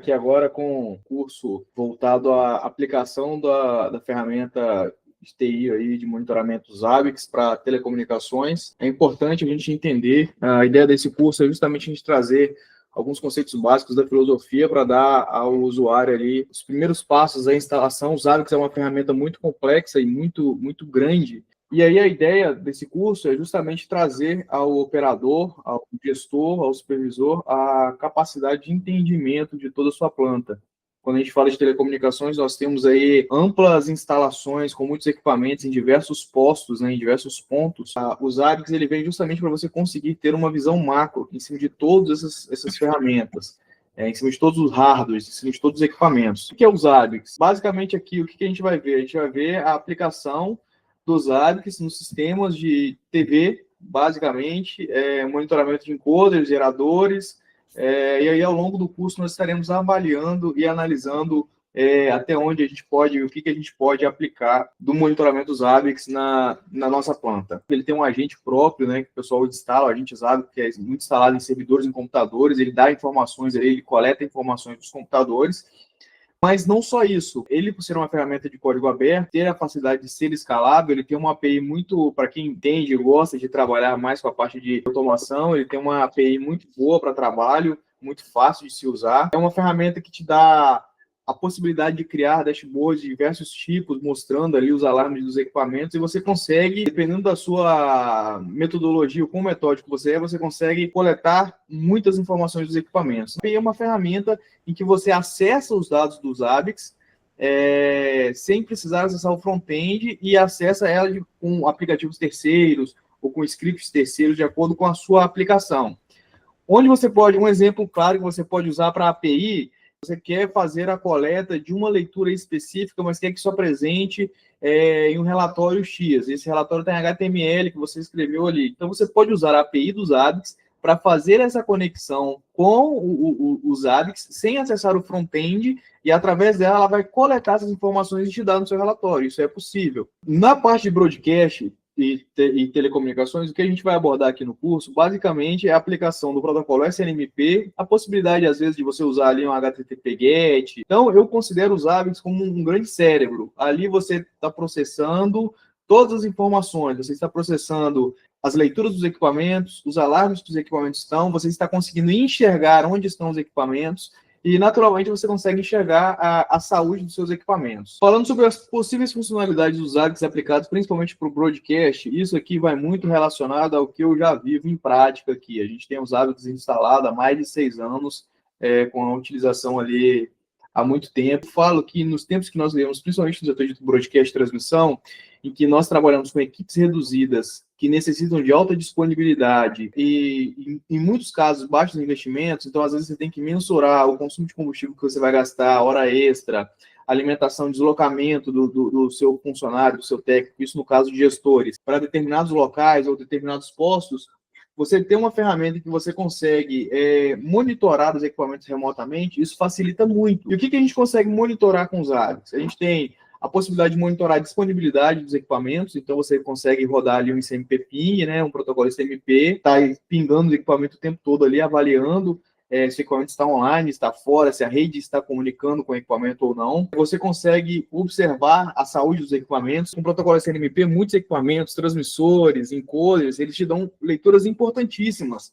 aqui agora com um curso voltado à aplicação da ferramenta de TI aí, de monitoramento Zabbix para telecomunicações. É importante a gente entender, a ideia desse curso é justamente a gente trazer alguns conceitos básicos da filosofia para dar ao usuário ali os primeiros passos da instalação. O Zabbix é uma ferramenta muito complexa e muito grande. E aí a ideia desse curso é justamente trazer ao operador, ao gestor, ao supervisor, a capacidade de entendimento de toda a sua planta. Quando a gente fala de telecomunicações, nós temos aí amplas instalações com muitos equipamentos em diversos postos, né, em diversos pontos. O Zabbix ele vem justamente para você conseguir ter uma visão macro em cima de todas essas ferramentas. Em cima de todos os hardwares, em cima de todos os equipamentos. O que é o Zabbix? Basicamente aqui, o que a gente vai ver? A gente vai ver a aplicação dos Zabbix nos sistemas de TV, basicamente, monitoramento de encoders, geradores, e aí ao longo do curso nós estaremos avaliando e analisando até onde a gente pode, o que a gente pode aplicar do monitoramento dos Zabbix na nossa planta. Ele tem um agente próprio, né, que o pessoal instala, o agente Zabbix, que é muito instalado em servidores, em computadores, ele dá informações, ele coleta informações dos computadores. Mas não só isso, ele, por ser uma ferramenta de código aberto, ter a facilidade de ser escalável, ele tem uma API muito, para quem entende e gosta de trabalhar mais com a parte de automação, ele tem uma API muito boa para trabalho, muito fácil de se usar. É uma ferramenta que te dá a possibilidade de criar dashboards de diversos tipos, mostrando ali os alarmes dos equipamentos, e você consegue, dependendo da sua metodologia, o quão metódico você consegue coletar muitas informações dos equipamentos. E é uma ferramenta em que você acessa os dados dos Zabbix, sem precisar acessar o front-end, e acessa ela com aplicativos terceiros ou com scripts terceiros, de acordo com a sua aplicação. Onde você pode, um exemplo claro que você pode usar para a API, você quer fazer a coleta de uma leitura específica, mas quer que isso apresente em um relatório X. Esse relatório tem HTML que você escreveu ali. Então, você pode usar a API dos Zabbix para fazer essa conexão com os Zabbix sem acessar o front-end, e através dela ela vai coletar essas informações e te dar no seu relatório. Isso é possível. Na parte de broadcast e telecomunicações, o que a gente vai abordar aqui no curso, basicamente, é a aplicação do protocolo SNMP, a possibilidade, às vezes, de você usar ali um HTTP GET. Então, eu considero os Zabbix como um grande cérebro. Ali você está processando todas as informações, você está processando as leituras dos equipamentos, os alarmes que os equipamentos estão, você está conseguindo enxergar onde estão os equipamentos, e, naturalmente, você consegue enxergar a saúde dos seus equipamentos. Falando sobre as possíveis funcionalidades dos Zabbix aplicados, principalmente para o broadcast, isso aqui vai muito relacionado ao que eu já vivo em prática aqui. A gente tem os Zabbix instalados há mais de 6 anos, com a utilização ali há muito tempo. Falo que nos tempos que nós vivemos, principalmente no setor de broadcast e transmissão, em que nós trabalhamos com equipes reduzidas, que necessitam de alta disponibilidade e, em muitos casos, baixos investimentos, então, às vezes, você tem que mensurar o consumo de combustível que você vai gastar, hora extra, alimentação, deslocamento do seu funcionário, do seu técnico, isso no caso de gestores, para determinados locais ou determinados postos. Você tem uma ferramenta que você consegue monitorar os equipamentos remotamente, isso facilita muito. E o que a gente consegue monitorar com os Zabbix? A gente tem a possibilidade de monitorar a disponibilidade dos equipamentos, então você consegue rodar ali um ICMP ping, né, um protocolo ICMP, está pingando o equipamento o tempo todo ali, avaliando se o equipamento está online, está fora, se a rede está comunicando com o equipamento ou não. Você consegue observar a saúde dos equipamentos. Com o protocolo SNMP, muitos equipamentos, transmissores, encoders, eles te dão leituras importantíssimas,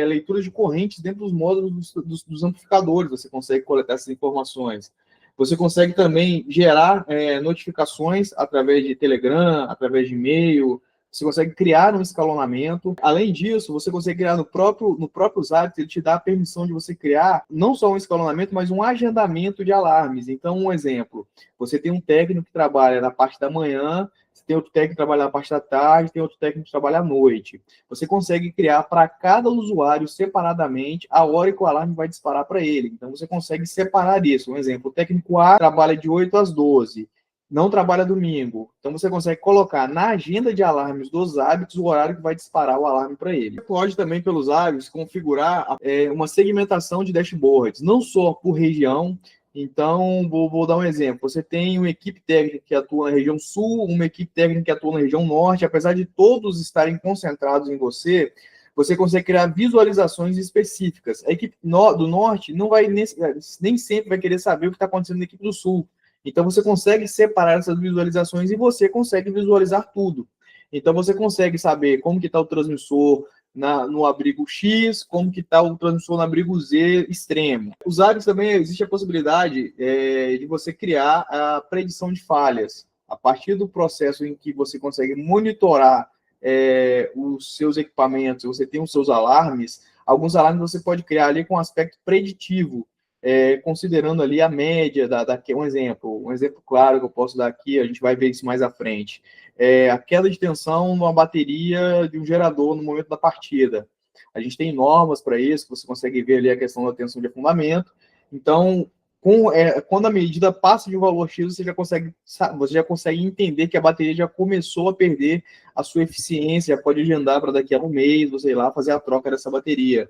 leituras de correntes dentro dos módulos dos amplificadores, você consegue coletar essas informações. Você consegue também gerar notificações através de Telegram, através de e-mail. Você consegue criar um escalonamento. Além disso, você consegue criar no próprio Zabbix, ele te dá a permissão de você criar não só um escalonamento, mas um agendamento de alarmes. Então, um exemplo, você tem um técnico que trabalha na parte da manhã, você tem outro técnico que trabalha na parte da tarde, tem outro técnico que trabalha à noite. Você consegue criar para cada usuário separadamente a hora que o alarme vai disparar para ele. Então, você consegue separar isso. Um exemplo, o técnico A trabalha de 8 às 12, não trabalha domingo. Então, você consegue colocar na agenda de alarmes dos Zabbix o horário que vai disparar o alarme para ele. Você pode também, pelos Zabbix, configurar uma segmentação de dashboards, não só por região. Então, vou dar um exemplo. Você tem uma equipe técnica que atua na região sul, uma equipe técnica que atua na região norte. Apesar de todos estarem concentrados em você, você consegue criar visualizações específicas. A equipe do Norte não vai nem sempre vai querer saber o que está acontecendo na equipe do Sul. Então, você consegue separar essas visualizações e você consegue visualizar tudo. Então, você consegue saber como que está o transmissor no abrigo X, como que está o transmissor no abrigo Z extremo. Os hábitos também, existe a possibilidade de você criar a predição de falhas. A partir do processo em que você consegue monitorar os seus equipamentos, você tem os seus alarmes, alguns alarmes você pode criar ali com aspecto preditivo, considerando ali a média um exemplo claro que eu posso dar aqui, a gente vai ver isso mais à frente, a queda de tensão numa bateria de um gerador no momento da partida. A gente tem normas para isso, você consegue ver ali a questão da tensão de afundamento. Então, quando a medida passa de um valor X, você já consegue entender que a bateria já começou a perder a sua eficiência, pode agendar para daqui a um mês, você ir lá fazer a troca dessa bateria.